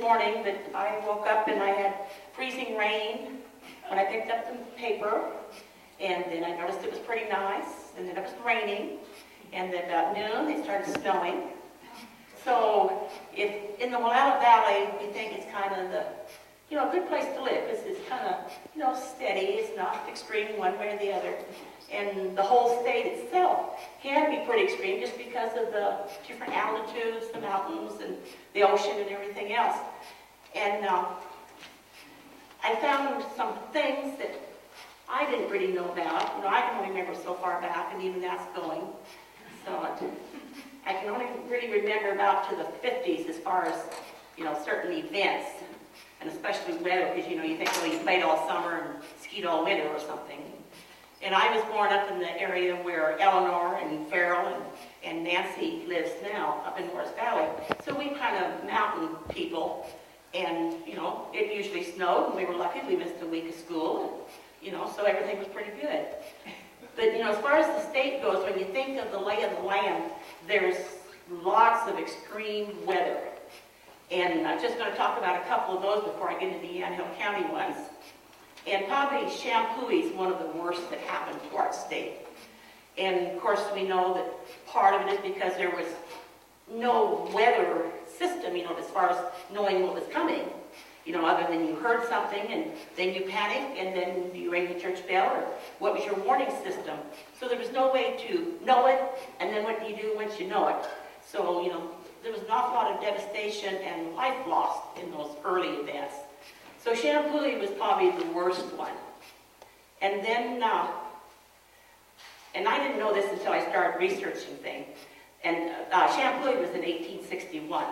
morning, but I woke up and I had freezing rain when I picked up the paper, and then I noticed it was pretty nice, and then it was raining, and then about noon it started snowing. So if in the Willamette Valley we think it's kind of the, good place to live, because it's kind of, steady, it's not extreme one way or the other. And the whole state itself can be pretty extreme just because of the different altitudes, the mountains, and the ocean and everything else. And I found some things that I didn't really know about. I can only remember so far back, and even that's going. So I can only really remember about to the 50s as far as, certain events, and especially weather, because, you think, well, you played all summer and skied all winter or something. And I was born up in the area where Eleanor and Farrell and Nancy lives now, up in North Valley. So we kind of mountain people, and, it usually snowed, and we were lucky we missed a week of school, and, so everything was pretty good. But, as far as the state goes, when you think of the lay of the land, there's lots of extreme weather. And I'm just going to talk about a couple of those before I get into the Yamhill County ones. And probably Shampooey is one of the worst that happened to our state. And of course we know that part of it is because there was no weather system, as far as knowing what was coming. Other than you heard something and then you panicked and then you rang the church bell, or what was your warning system? So there was no way to know it, and then what do you do once you know it? So, there was an awful lot of devastation and life lost in those early events. So Shampooey was probably the worst one. And then, and I didn't know this until I started researching things, and Shampooey was in 1861.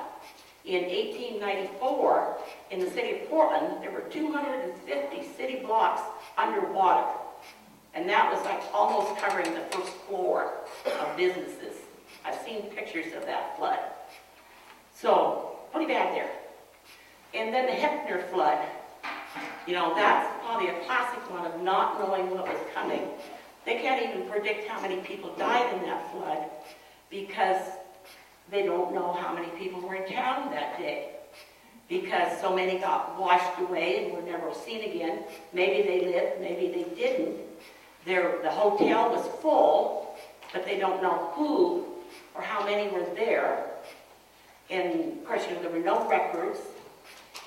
In 1894, in the city of Portland, there were 250 city blocks underwater. And that was like almost covering the first floor of businesses. I've seen pictures of that flood. So, pretty bad there. And then the Hefner flood. That's probably a classic one of not knowing what was coming. They can't even predict how many people died in that flood because they don't know how many people were in town that day, because so many got washed away and were never seen again. Maybe they lived, maybe they didn't. The hotel was full, but they don't know who or how many were there. And of course, there were no records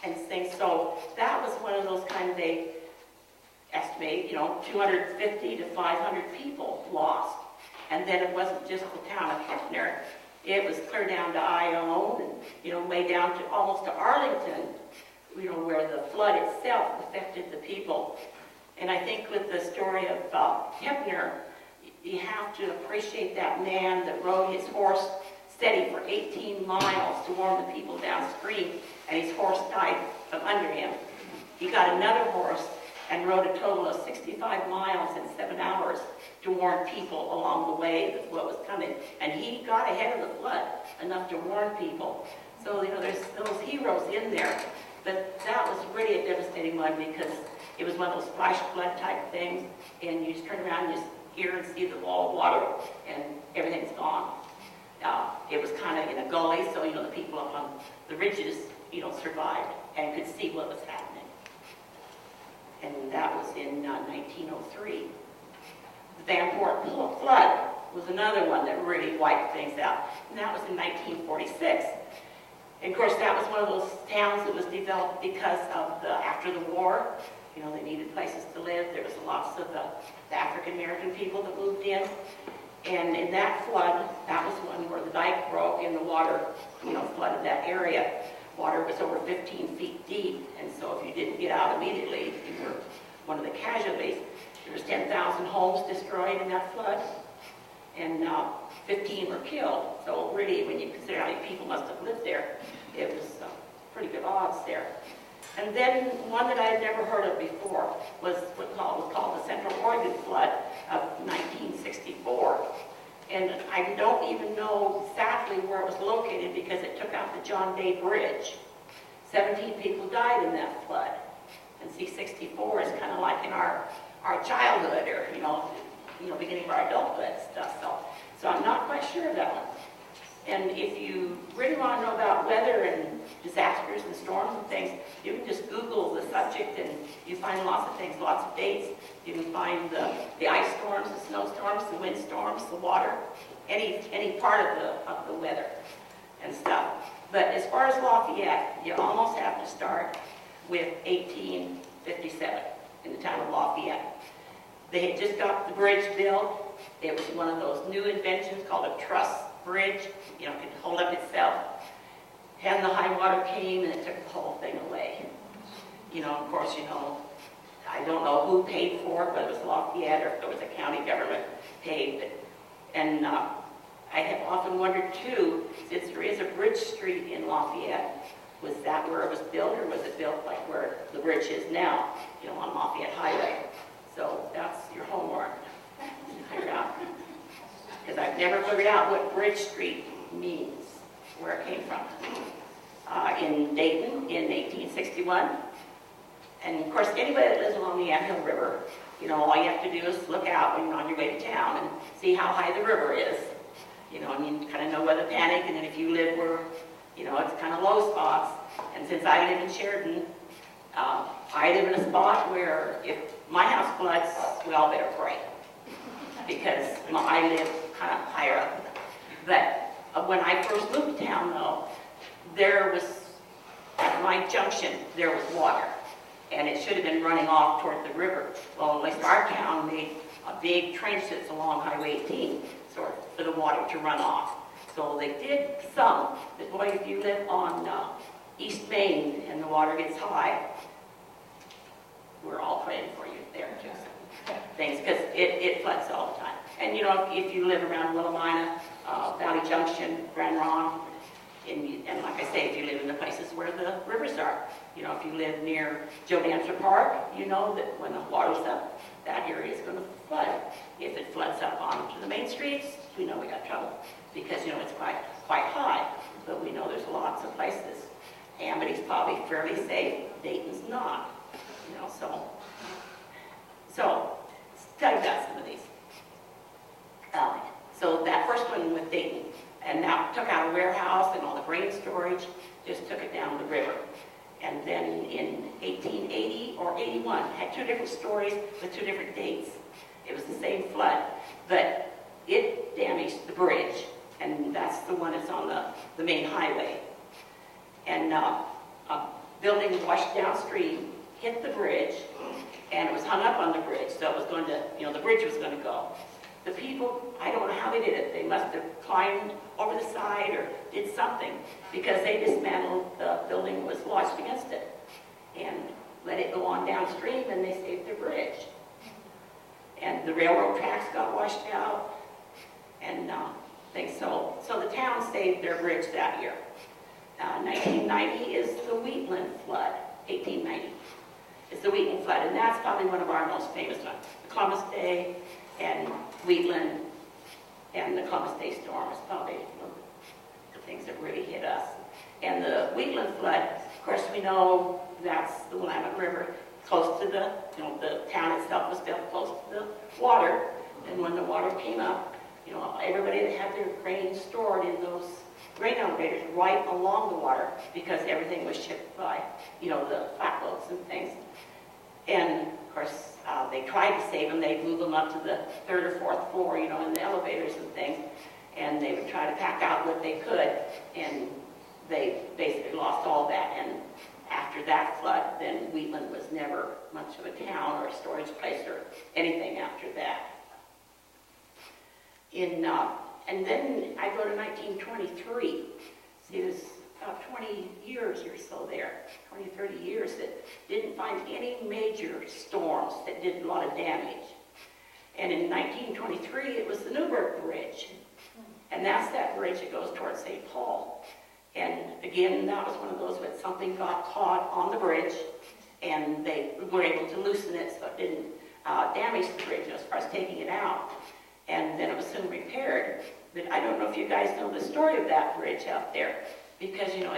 and things. So that was one of those kind of, they estimate, 250 to 500 people lost. And then it wasn't just the town of Hefner. It was clear down to Owens and, way down to almost to Arlington, where the flood itself affected the people. And I think with the story of Hefner, you have to appreciate that man that rode his horse steady for 18 miles to warn the people downstream, and his horse died from under him. He got another horse and rode a total of 65 miles in 7 hours to warn people along the way of what was coming. And he got ahead of the flood enough to warn people. So, there's those heroes in there. But that was really a devastating one because it was one of those flash flood type things, and you just turn around and you just hear and see the wall of water, and everything's gone. It was kind of in a gully, so, the people up on the ridges, survived and could see what was happening. And that was in 1903. The Vanport flood was another one that really wiped things out, and that was in 1946. And of course, that was one of those towns that was developed because of after the war. They needed places to live. There was lots of the African-American people that moved in. And in that flood, that was one where the dike broke and the water, flooded that area. Water was over 15 feet deep, and so if you didn't get out immediately, you were one of the casualties. There was 10,000 homes destroyed in that flood, and 15 were killed. So really, when you consider how many people must have lived there, it was pretty good odds there. And then one that I had never heard of before was what was called the Central Oregon flood of 1964. And I don't even know exactly where it was located because it took out the John Day Bridge. 17 people died in that flood. And see, 64 is kind of like in our childhood, or beginning of our adulthood stuff. So I'm not quite sure of that one. And if you really want to know about weather and disasters and storms and things, you can just Google the subject and you find lots of things, lots of dates. You can find the ice storms, the snowstorms, the wind storms, the water, any part of the weather and stuff. But as far as Lafayette, you almost have to start with 1857 in the town of Lafayette. They had just got the bridge built. It was one of those new inventions called a truss bridge. You know, it could hold up itself. And the high water came and it took the whole thing away. You know, of course, you know, I don't know who paid for it, whether it was Lafayette or if it was a county government paid. And I have often wondered too, since there is a bridge street in Lafayette, was that where it was built, or was it built like where the bridge is now, you know, on Lafayette Highway? So that's your homework. Figure out. Because I've never figured out what Bridge Street means, where it came from. In Dayton in 1861. And of course, anybody that lives along the Yamhill River, you know, all you have to do is look out when you're on your way to town and see how high the river is. You know, I mean, kind of know where to panic, and then if you live where, you know, it's kind of low spots. And since I live in Sheridan, I live in a spot where if my house floods, we all better pray. Because I live kind of higher up. But when I first moved to town, though, there was, at my junction, there was water. And it should have been running off toward the river. Well, at least our town made a big trench that's along Highway 18 for the water to run off. So they did some. But boy, if you live on East Main and the water gets high, we're all praying for you there too. Things, because it floods all the time. And you know, if you live around Willamina, Valley Junction, Grand Ronde, and like I say, if you live in the places where the rivers are, you know, if you live near Joe Dancer Park, you know that when the water's up, that area is going to flood. If it floods up onto the main streets, we know we got trouble because, you know, it's quite high, but we know there's lots of places. Amity's probably fairly safe, Dayton's not, you know, so tell you about some of these. So that first one with Dayton, and that took out a warehouse and all the grain storage, just took it down the river. And then in 1880 or 81, had two different stories with two different dates. It was the same flood, but it damaged the bridge, and that's the one that's on the main highway. And a building washed downstream, hit the bridge, and it was hung up on the bridge, so it was going to, you know, the bridge was going to go. The people, I don't know how they did it. They must have climbed over the side or did something, because they dismantled the building was washed against it and let it go on downstream, and they saved their bridge. And the railroad tracks got washed out and things. So the town saved their bridge that year. 1990 is the Wheatland flood, 1890. It's the Wheatland flood, and that's probably one of our most famous ones. The Columbus Day and Wheatland and the Columbus Day storm is probably one of the things that really hit us. And the Wheatland flood, of course, we know that's the Willamette River, close to the, you know, the town itself was built close to the water. And when the water came up, you know, everybody that had their grain stored in those grain elevators right along the water, because everything was shipped by, you know, the flatboats and things. And of course, they tried to save them. They'd move them up to the 3rd or 4th floor, you know, in the elevators and things. And they would try to pack out what they could. And they basically lost all that. And after that flood, then Wheatland was never much of a town or a storage place or anything after that. And then I go to 1923. See, there's about 20 years or so there, 20, 30 years that didn't find any major storms that did a lot of damage. And in 1923, it was the Newburgh Bridge. And that's that bridge that goes towards St. Paul. And again, that was one of those that something got caught on the bridge, and they were able to loosen it so it didn't damage the bridge as far as taking it out. And then it was soon repaired. But I don't know if you guys know the story of that bridge out there, because, you know,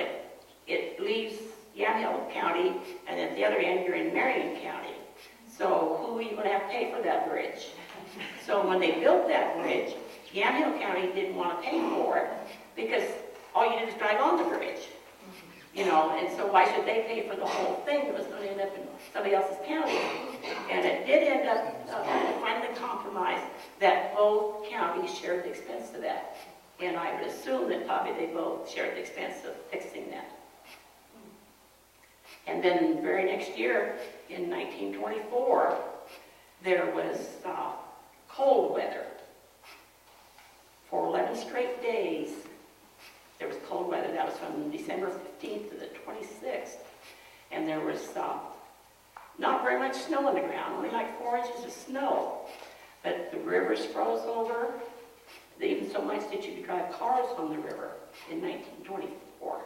it leaves Yamhill County, and at the other end, you're in Marion County. So who are you going to have to pay for that bridge? So when they built that bridge, Yamhill County didn't want to pay for it because all you did is drive on the bridge. You know, and so why should they pay for the whole thing? It was going to end up in somebody else's county. And it did end up finally compromised that both counties shared the expense of that. And I would assume that probably they both shared the expense of fixing that. And then the very next year, in 1924, there was cold weather. For 11 straight days, there was cold weather. That was from December 15th to the 26th. And there was not very much snow on the ground, only like 4 inches of snow. But the rivers froze over, even so much that you could drive cars on the river in 1924.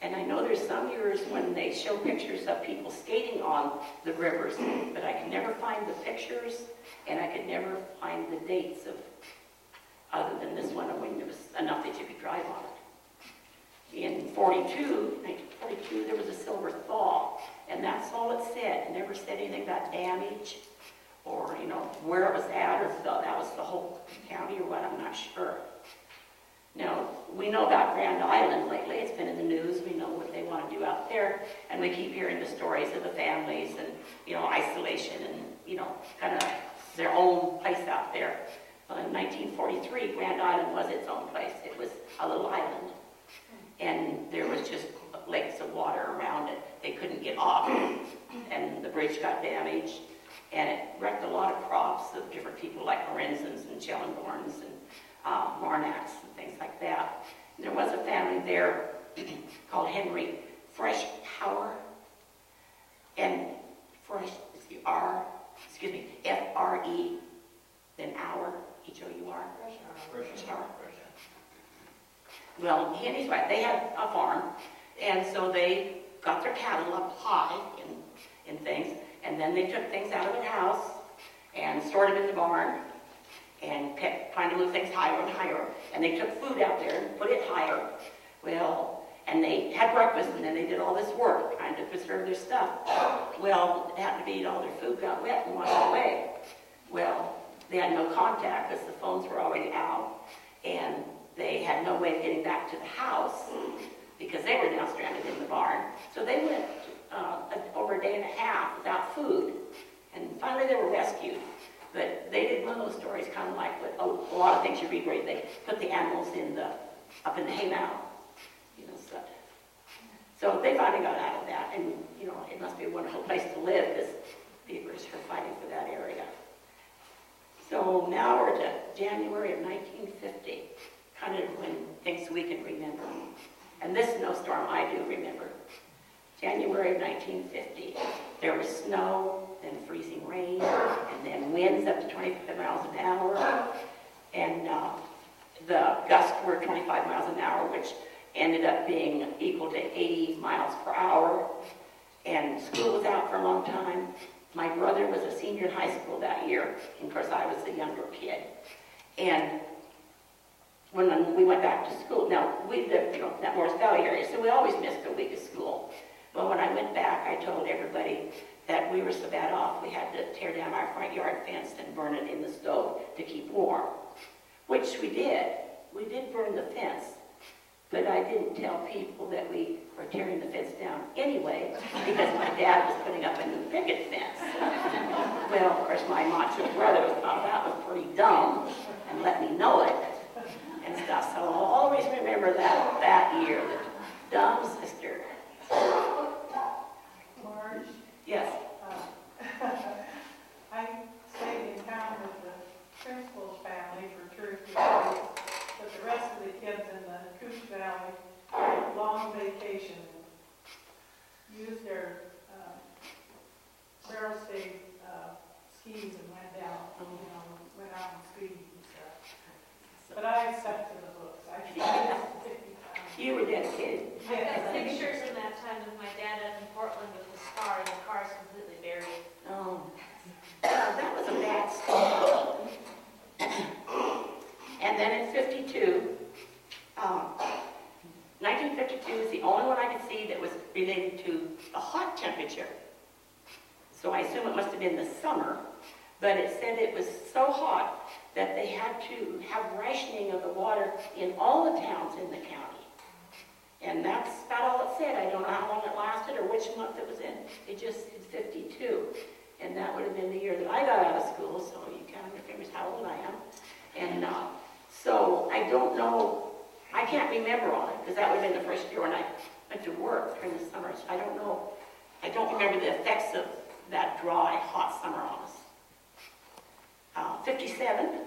And I know there's some years when they show pictures of people skating on the rivers, but I could never find the pictures, and I could never find the dates of, other than this one, when it was enough that you could drive on it. In 1942, there was a silver thaw, and that's all it said. It never said anything about damage, or, you know, where it was at, or if that was the whole county or what, I'm not sure. Now, we know about Grand Island lately. It's been in the news. We know what they want to do out there. And we keep hearing the stories of the families and, you know, isolation and, you know, kind of their own place out there. In 1943, Grand Island was its own place. It was a little island. And there was just lakes of water around it. They couldn't get off. And the bridge got damaged. And it wrecked a lot of crops of different people like Lorenzens and Schellenborns and Marnacks and things like that. And there was a family there called Henry Freshhour, and Fresh, F-R-E, then Hour, H-O-U-R. Freshhour. Well, he and his wife, they had a farm, and so they got their cattle up high in things, and then they took things out of their house and stored them in the barn, and kept trying to move things higher and higher. And they took food out there and put it higher. Well, and they had breakfast, and then they did all this work trying to preserve their stuff. Well, it happened to be all their food got wet and washed away. Well, they had no contact because the phones were already out, and they had no way of getting back to the house because they were now stranded in the barn. So they went over a day and a half without food, and finally they were rescued. But they did one of those stories kind of like what a lot of things you read where they put the animals up in the haymow, you know, stuff. So they finally got out of that, and, you know, it must be a wonderful place to live because people are fighting for that area. So now we're to January of 1950, kind of when things we can remember. And this snowstorm I do remember. January of 1950, there was snow, then freezing rain, and then winds up to 25 miles an hour, and the gusts were 25 miles an hour, which ended up being equal to 80 miles per hour, and school was out for a long time. My brother was a senior in high school that year, and of course I was a younger kid. And when we went back to school, now we lived, you know, in that Morris Valley area, so we always missed a week of school. Well, when I went back, I told everybody that we were so bad off, we had to tear down our front yard fence and burn it in the stove to keep warm, which we did. We did burn the fence, but I didn't tell people that we were tearing the fence down anyway, because my dad was putting up a new picket fence. Well, of course, my macho brother thought that was pretty dumb and let me know it and stuff. So I'll always remember that year, the dumb sister. Marge? Yes. I stayed in town with the principal's family for 2 or 3 days, but the rest of the kids in the Cooch Valley took long vacation, used their barrel stave skis and went down, you know, went out and skied and stuff. But I stuck to the books. You were dedicated. I got pictures from that time with my dad up in Portland with the scar, and the car's completely buried. Oh, that was a bad start. And then in 52, 1952 is the only one I could see that was related to the hot temperature. So I assume it must have been the summer, but it said it was so hot that they had to have rationing of the water in all the towns in the county. And that's about all it said. I don't know how long it lasted or which month it was in. It just said 52. And that would have been the year that I got out of school, so you kind of figure how old I am. And so I don't know, I can't remember on it, because that would have been the first year when I went to work during the summers. I don't know, I don't remember the effects of that dry, hot summer on us. 57,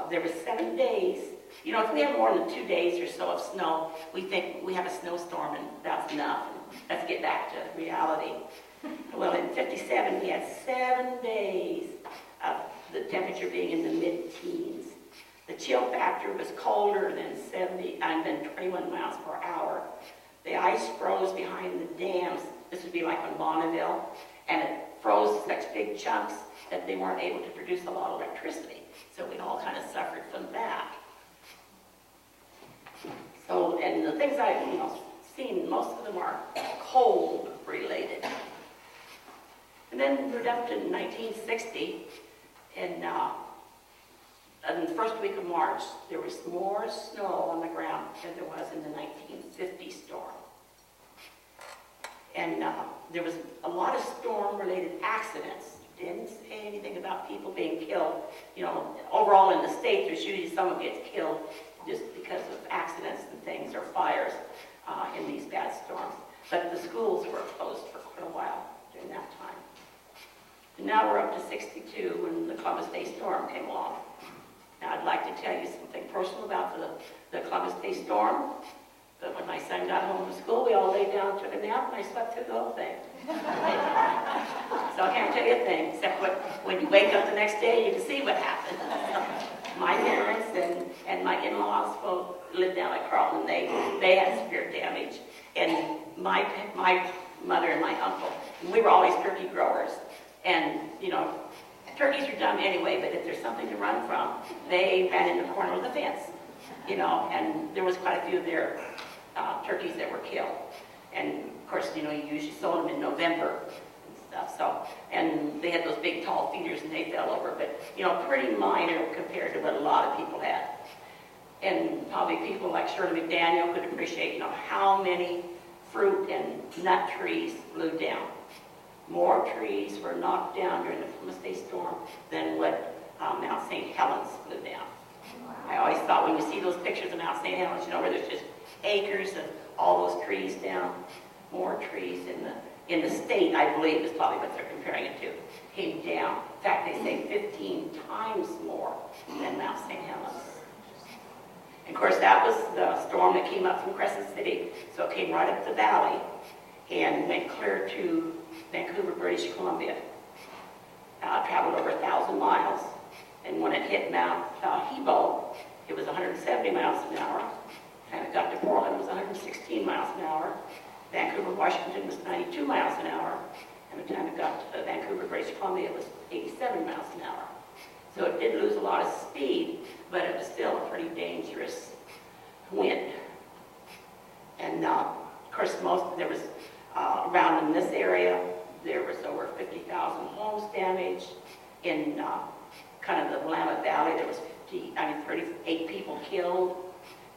there was 7 days. You know, if we have more than 2 days or so of snow, we think we have a snowstorm and that's enough. Let's get back to reality. Well, in 57, we had 7 days of the temperature being in the mid-teens. The chill factor was colder than 21 miles per hour. The ice froze behind the dams. This would be like on McMinnville, and it froze such big chunks that they weren't able to produce a lot of electricity. So we all kind of suffered from that. So, and the things I've seen, most of them are cold related. And then we're up to 1960, and in the first week of March, there was more snow on the ground than there was in the 1950 storm. And there was a lot of storm-related accidents. Didn't say anything about people being killed. You know, overall in the state, there's usually someone gets killed just because of accidents and things or fires in these bad storms. But the schools were closed for quite a while during that time. And now we're up to 62 when the Columbus Day storm came along. Now I'd like to tell you something personal about the Columbus Day storm. But when my son got home from school, we all laid down, took a nap, and I slept through the whole thing. So I can't tell you a thing, except when you wake up the next day, you can see what happened. My parents and my in-laws both lived down at Carlton. They had severe damage. And my mother and my uncle, we were always turkey growers. And, turkeys are dumb anyway, but if there's something to run from, they ran in the corner of the fence, and there was quite a few of their turkeys that were killed. And, of course, you usually sold them in November and stuff, so, and they had those big, tall feeders, and they fell over, but, pretty minor compared to what a lot of people had. And probably people like Shirley McDaniel could appreciate, how many fruit and nut trees blew down. More trees were knocked down during the Columbus Day storm than what Mount St. Helens blew down. I always thought when you see those pictures of Mount St. Helens, where there's just acres of all those trees down, more trees in the state, I believe is probably what they're comparing it to, came down. In fact, they say 15 times more than Mount St. Helens. And of course, that was the storm that came up from Crescent City, so it came right up the valley and went clear to Vancouver, British Columbia. Traveled over 1,000 miles, and when it hit Mount Hebo, it was 170 miles an hour. And it got to Portland, it was 116 miles an hour. Vancouver, Washington was 92 miles an hour. And by the time it got to Vancouver, British Columbia, it was 87 miles an hour. So it did lose a lot of speed, but it was still a pretty dangerous wind. And of course, there was around in this area, there was over 50,000 homes damaged. In kind of the Willamette Valley, there was 38 people killed.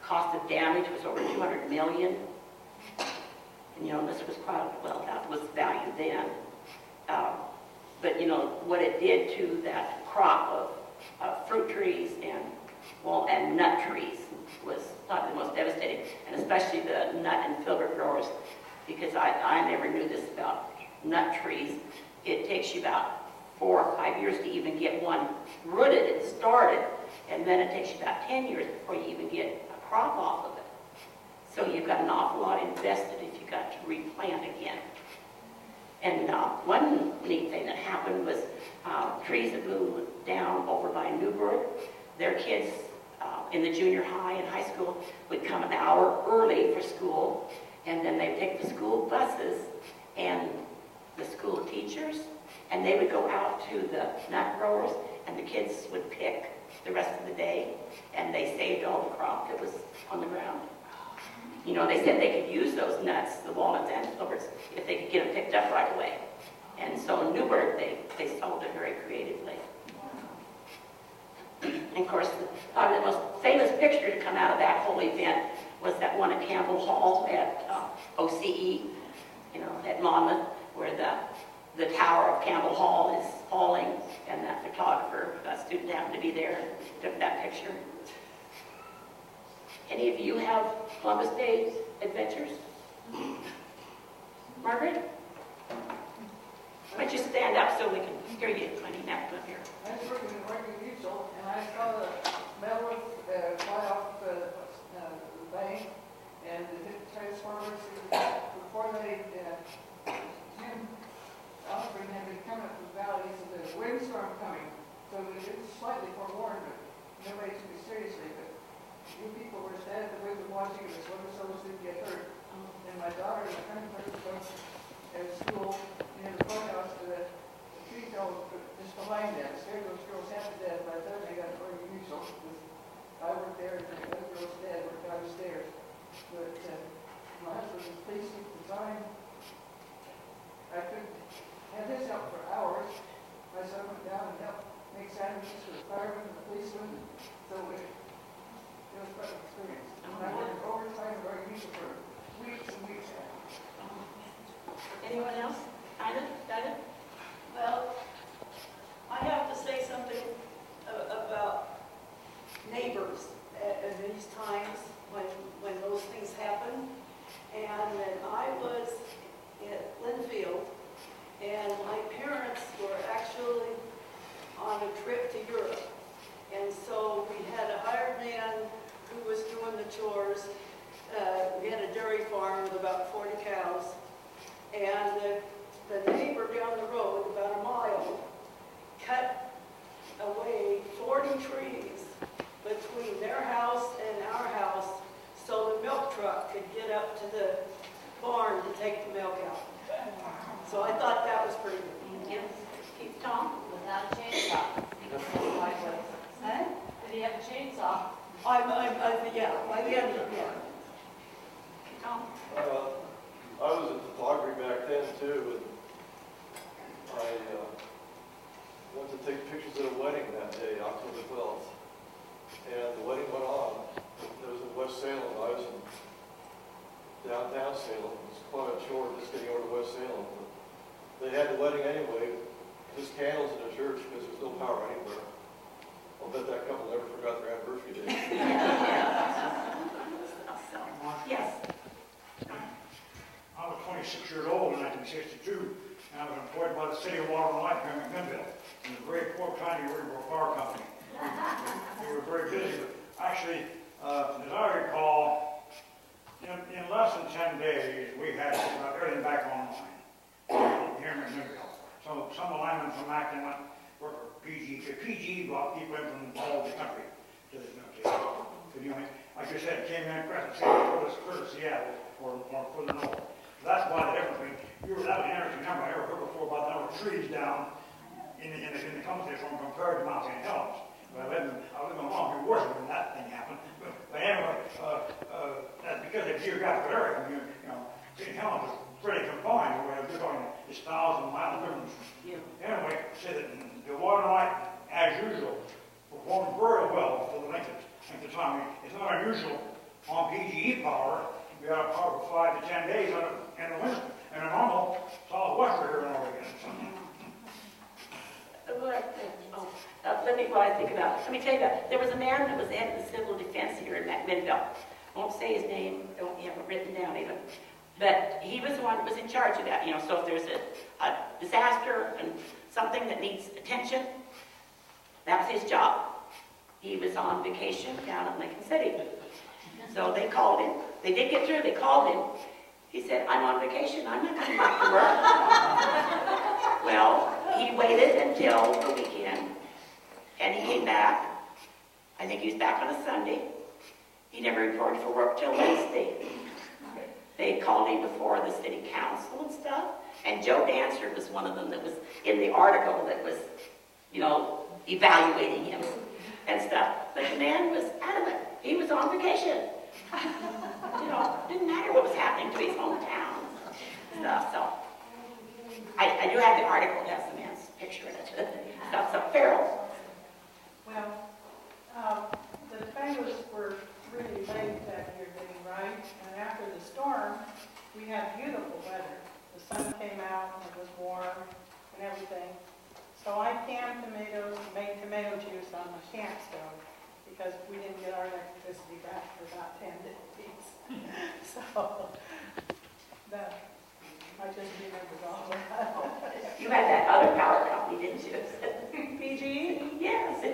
Cost of damage was over $200 million. And this was that was value then. But what it did to that crop of fruit trees and nut trees was probably the most devastating, and especially the nut and filbert growers, because I never knew this about nut trees. It takes you about 4 or 5 years to even get one rooted and started, and then it takes you about 10 years before you even get a crop off of it. So you've got an awful lot invested if you got to replant again. And one neat thing that happened was trees that blew down over by Newburgh. Their kids in the junior high and high school would come an hour early for school, and then they'd take the school buses and the school teachers, and they would go out to the nut growers, and the kids would pick the rest of the day, and they saved all the crop that was on the ground. They said they could use those nuts, the walnuts and filberts, if they could get them picked up right away. And so in Newburgh, they sold it very creatively. And of course, probably the most famous picture to come out of that whole event was that one at Campbell Hall at OCE, you know, at Monmouth, where the tower of Campbell Hall is falling, and that photographer, that student happened to be there and took that picture. Any of you have Columbus Day adventures? Margaret? Why don't you stand up so we can hear you when you nap up here? I was working in YCHS, and I saw the metal fly off the bank, and the transformers, before they, Jim Osborne had been coming up the valley, he said there's a windstorm coming, so it was slightly forewarned, but nobody took it seriously, but you people were standing at the window watching, and this one fellow didn't get hurt, and my daughter and a friend of hers was at school, near the courthouse, the tree fell just behind them, scared those girls half to death. By the time they got to where usual, I worked there, and the other girl's dad worked downstairs. But my husband was police at the time. I could have this out for hours. My son went down and helped make sandwiches for the firemen and the policemen. So it was quite an experience. And I worked overtime at our usual for weeks and weeks after. Anyone else? Dinah? Well, I have to say something about neighbors at these times when those things happen. And then I was at Linfield, and my parents were actually on a trip to Europe. And so we had a hired man who was doing the chores. We had a dairy farm with about 40 cows. And the neighbor down the road, about a mile, cut away 40 trees between their house and our house so the milk truck could get up to the barn to take the milk out. So I thought that was pretty good. Yes. Keep Tom? Without a chainsaw. Huh? Did he have a chainsaw? Yeah, by the end of it, yeah. Keep Tom? I was at photography back then too, and I went to take pictures at a wedding that day, October 12th. And the wedding went on. It was in West Salem. I was in downtown Salem. It was quite a chore just getting over to West Salem. But they had the wedding anyway, just candles in the church because there's no power anywhere. I'll bet that couple never forgot their anniversary day. Yes. I was 26 years old in 1962, and I was employed by the city of Water and Light here in McMinnville, in a very poor, tiny river power company. We were very busy, but actually, as I recall, in less than 10 days, we had everything back online here in McMinnville. So some of the linemen from Acton went work for PG. PG brought people in from all over the country to this military. You know, like you said, came in, Crescent City, for Seattle, or for the north. That's why the difference between, that was an interesting number I ever heard before about the number of trees down in the company from compared to Mount St. Helens. But I lived in a long few worse when that thing happened. But anyway, that's because of the geographical area. You know, St. Helens was pretty confined, where we're talking just 1,000 mile difference. Yeah. Anyway, say that the Water and Light, as usual, performed very well for the length of time. It's not unusual on PGE power to be out of power for 5 to 10 days in the winter, and a normal southwester here in Oregon. While I think about it, let me tell you that there was a man that was head of the civil defense here in McMinnville. I won't say his name, I don't have it written down even. But he was the one that was in charge of that. You know, so if there's a disaster and something that needs attention, that was his job. He was on vacation down in Lincoln City. So they called him. They did get through. They called him. He said, I'm on vacation. I'm not coming back to work. Well, he waited until the weekend, and he came back. I think he was back on a Sunday. He never reported for work till Wednesday. They called him before the city council and stuff. And Joe Dancer was one of them that was in the article that was, you know, evaluating him and stuff. But the man was adamant. He was on vacation. You know, didn't matter what was happening to his hometown stuff. So I do have the article, it has the man's picture in it. That's a feral. Well, the fires were really late that year getting right, and after the storm, we had beautiful weather. The sun came out, and it was warm, and everything. So I canned tomatoes, made tomato juice on the camp stove, because we didn't get our electricity back for about 10 days. So, I just remembered all that. You had that other power company, didn't you? PG? Yes.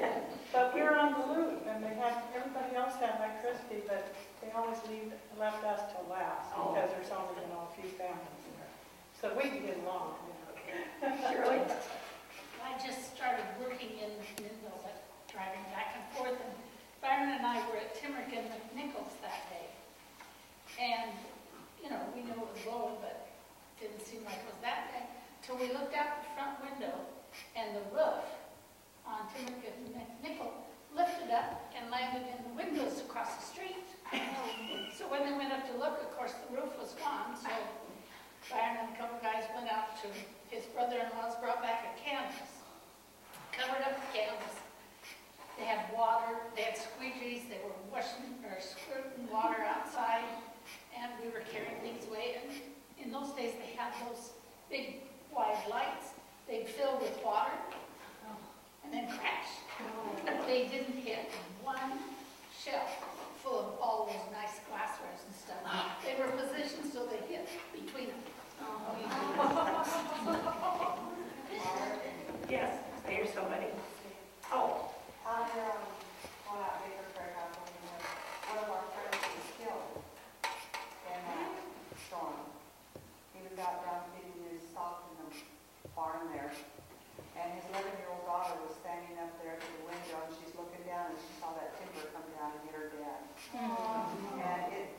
But we were on the loop, and everybody else had electricity, but they always left us till last, because there's only been a few families there. So we can get along, you know. Surely. I just started working in McMinnville, but driving back and forth, and Byron and I were at Timrick and McNichols that day. And, you know, we knew it was blowing, but it didn't seem like it was that bad, till we looked out the front window, and the roof on Timrick and McNichol lifted up and landed in the windows across the street. So when they went up to look, of course, the roof was gone, so Byron and a couple guys went out to his brother-in-law's, brought back a canvas, covered up the canvas. They had water, they had squeegees, they were washing or squirting water outside, and we were carrying things away. And in those days, they had those big wide lights. They'd fill with water and then crash. They didn't hit one shelf full of all those nice glasswares and stuff. They were positioned so they hit between them. Yes, there's somebody. Oh. On one out Baker Prairie House, one of our friends was killed in that storm. He was out down feeding his stock in the barn there, and his 11-year-old daughter was standing up there to the window, and she's looking down, and she saw that timber come down and hit her dad. And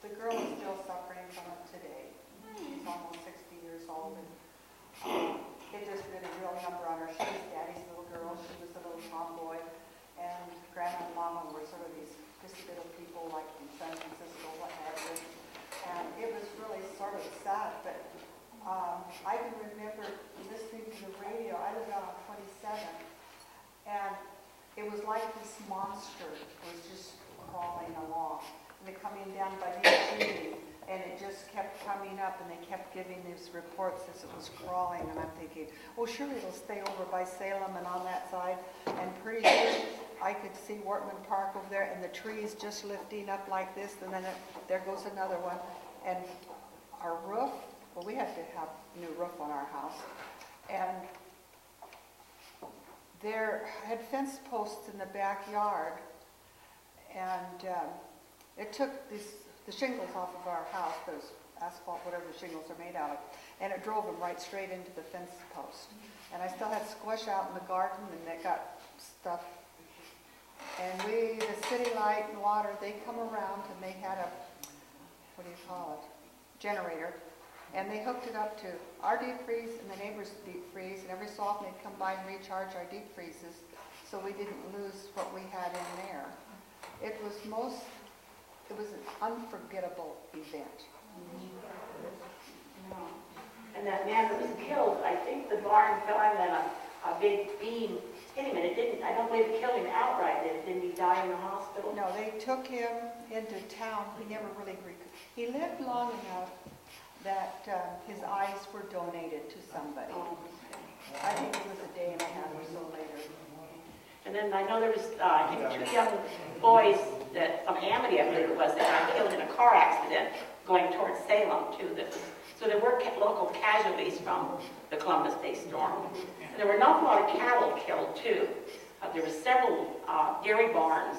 the girl is still suffering from it today. She's almost 60 years old, and it just did a real number on her. She was Daddy's little girl. She was a little tomboy. And Grandma and Mama were sort of these just little people like in San Francisco, what have you. And it was really sort of sad. But I can remember listening to the radio. I lived out on 27. And it was like this monster was just crawling along. And they're coming down by New Jersey. And it just kept coming up, and they kept giving these reports as it was crawling, and I'm thinking, oh, surely it'll stay over by Salem and on that side. And pretty soon, I could see Wortman Park over there, and the trees just lifting up like this, and then there goes another one. And our roof, well, we had to have a new roof on our house, and there had fence posts in the backyard, and it took the shingles off of our house, those asphalt, whatever the shingles are made out of, and it drove them right straight into the fence post. And I still had squash out in the garden, and they got stuff. And the city light and water, they come around, and they had a, what do you call it, generator. And they hooked it up to our deep freeze and the neighbor's deep freeze, and every so often they'd come by and recharge our deep freezes, so we didn't lose what we had in there. It was an unforgettable event. And that man that was killed, I think the barn fell on a big beam hit him, and it didn't, I don't believe it killed him outright. Didn't he die in the hospital? No, they took him into town. He never really, he lived long enough that his eyes were donated to somebody. I think it was a day and a half or so later. And then I know there was, I think, 2 young boys from Amity, I believe it was, that got killed in a car accident going towards Salem, too. So there were local casualties from the Columbus Day storm. And there were an awful lot of cattle killed, too. There were several dairy barns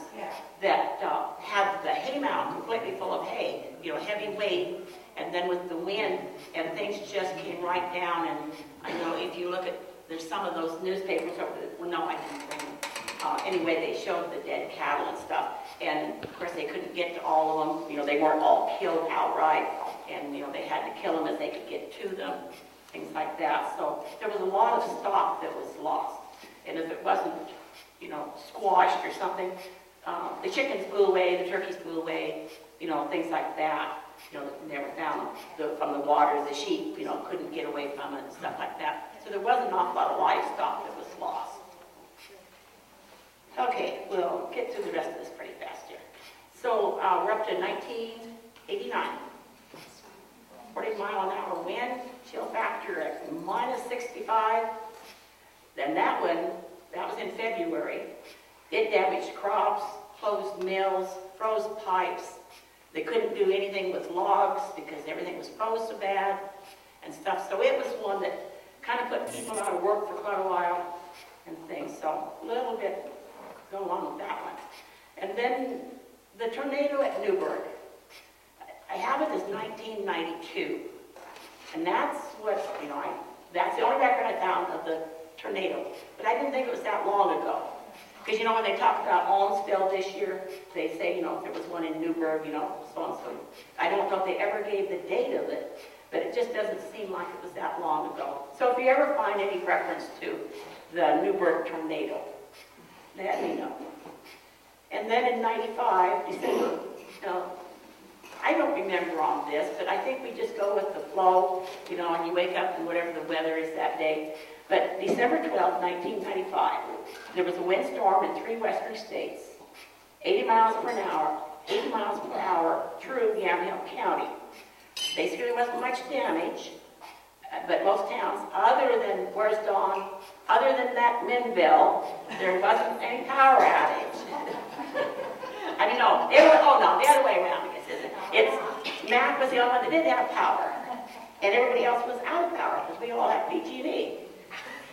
that had the hay mound completely full of hay, heavy weight. And then with the wind, and things just came right down. And I know if you look at, there's some of those newspapers over there, well, no, I didn't bring them. Anyway, they showed the dead cattle and stuff. And of course, they couldn't get to all of them. They weren't all killed outright. And, they had to kill them as they could get to them, things like that. So there was a lot of stock that was lost. And if it wasn't, squashed or something, the chickens blew away, the turkeys blew away, things like that. you know, never found from the water, the sheep, you know, couldn't get away from it and stuff like that. So there wasn't an awful lot of livestock that was lost. Okay, we'll get through the rest of this pretty fast here. So we're up to 1989. 40-mile-an-hour wind, chill factor at -65. Then that one, that was in February. It damaged crops, closed mills, froze pipes. They couldn't do anything with logs because everything was froze so bad and stuff. So it was one that kind of put people out of work for quite a while and things. So a little bit go along with that one. And then the tornado at Newburgh. I have it as 1992. And that's what, you know, that's the only record I found of the tornado. But I didn't think it was that long ago. Because, you know, when they talk about Owensville this year, they say, you know, if there was one in Newburgh, you know, so and so. I don't know if they ever gave the date of it, but it just doesn't seem like it was that long ago. So if you ever find any reference to the Newburgh tornado, let me know. And then in 95, December, I don't remember on this, but I think we just go with the flow, you know, and you wake up and whatever the weather is that day. But December 12, 1995, there was a windstorm in 3 western states, 80 miles per hour through Yamhill County. Basically, there wasn't much damage, but most towns, other than, where's Dawn? Other than McMinnville, there wasn't any power outage. I mean, no, the other way around, I guess, isn't it? Mac was the only one that did have power, and everybody else was out of power, because we all have PG&E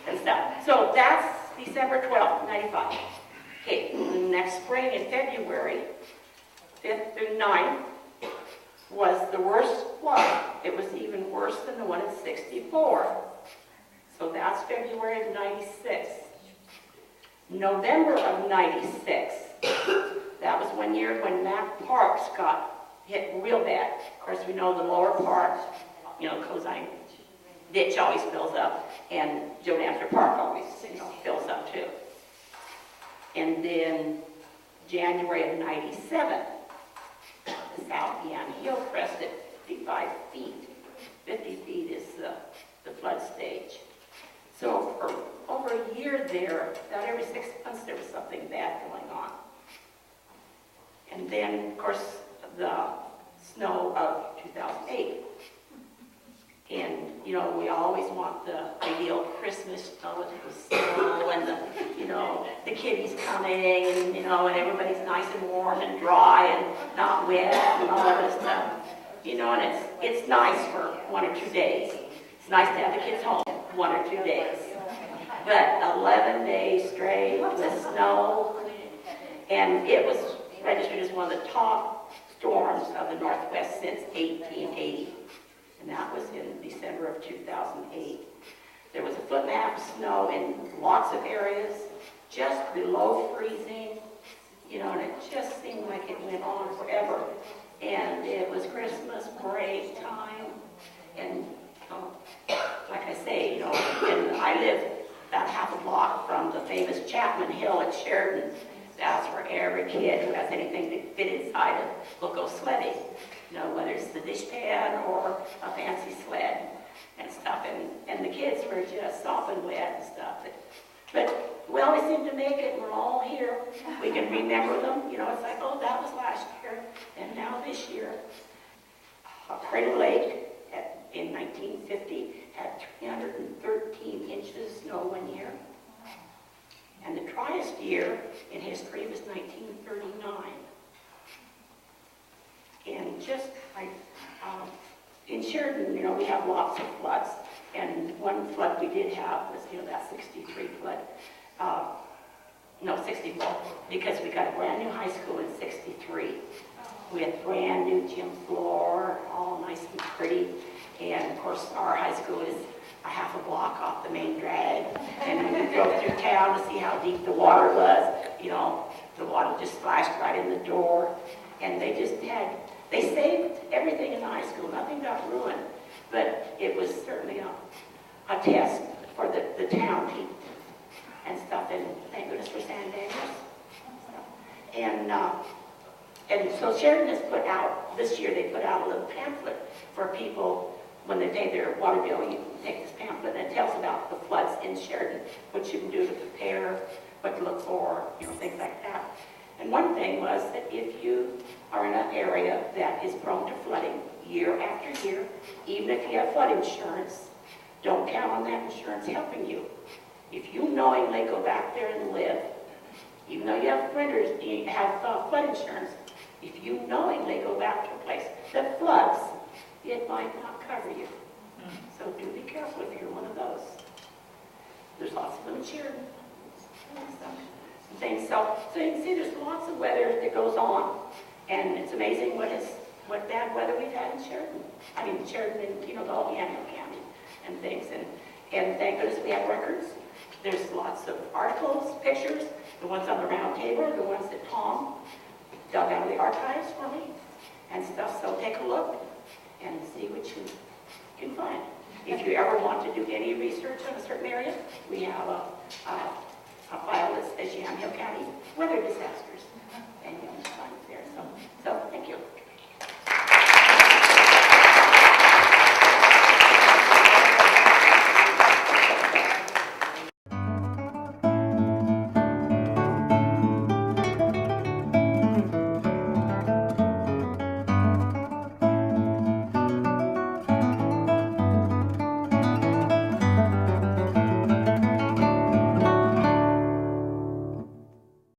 and stuff. So that's December 12th, 95. Okay, next spring in February, 5th through 9th, was the worst flood. It was even worse than the one in 64. So that's February of 96. November of 96, that was one year when Mac Parks got hit real bad. Of course, we know the lower part, you know, Cosine Ditch always fills up, and Joe Dancer Park always, you know, fills up too. And then January of 97, the South Yamhill crested 55 feet. 50 feet is the flood stage. So for over a year there, about every 6 months, there was something bad going on. And then, of course, the snow of 2008. And, you know, we always want the ideal Christmas snow with the snow and the, you know, the kiddies coming and, you know, and everybody's nice and warm and dry and not wet and all that other stuff. You know, and it's nice for 1 or 2 days. It's nice to have the kids home 1 or 2 days. But 11 days straight with snow, and it was registered as one of the top storms of the Northwest since 1880. And that was in December of 2008. There was 1.5 feet of snow in lots of areas, just below freezing, you know, and it just seemed like it went on forever. And it was Christmas break time, and like I say, you know, and I live about half a block from the famous Chapman Hill at Sheridan. That's where every kid who has anything to fit inside it will go sledding. You know, whether it's the dishpan or a fancy sled and stuff. And the kids were just sopping wet and stuff. But we always seem to make it. We're all here. We can remember them. You know, it's like, oh, that was last year, and now this year. Crater Lake in 1950 had 313 inches of snow one year. And the driest year in history was 1939. And just like in Sheridan, you know, we have lots of floods. And one flood we did have was, you know, that 63 flood. No, 64, because we got a brand new high school in 63. We had brand new gym floor, all nice and pretty. And of course, our high school is a half a block off the main drag. And we drove through town to see how deep the water was. You know, the water just splashed right in the door. And they saved everything in the high school. Nothing got ruined. But it was certainly a test for the town heat and stuff. And thank goodness for San Daniels. And And so Sheridan has put out, this year they put out a little pamphlet for people, when they pay their water bill, you can take this pamphlet, and it tells about the floods in Sheridan, what you can do to prepare, what to look for, things like that. And one thing was that if you are in an area that is prone to flooding year after year, even if you have flood insurance, don't count on that insurance helping you. If you knowingly go back there and live, even though you have renters, you have flood insurance, if you knowingly go back to a place that floods, it might not cover you. So do be careful if you're one of those. There's lots of them in Sheridan. Things. So you can see there's lots of weather that goes on, and it's amazing what bad weather we've had in Sheridan. I mean, Sheridan and the whole Yamhill County and things, and thank goodness we have records. There's lots of articles, pictures, the ones on the round table, the ones that Tom dug out of the archives for me, and stuff. So take a look and see what you can find. If you ever want to do any research on a certain area, we have a file that says Yamhill County weather disaster.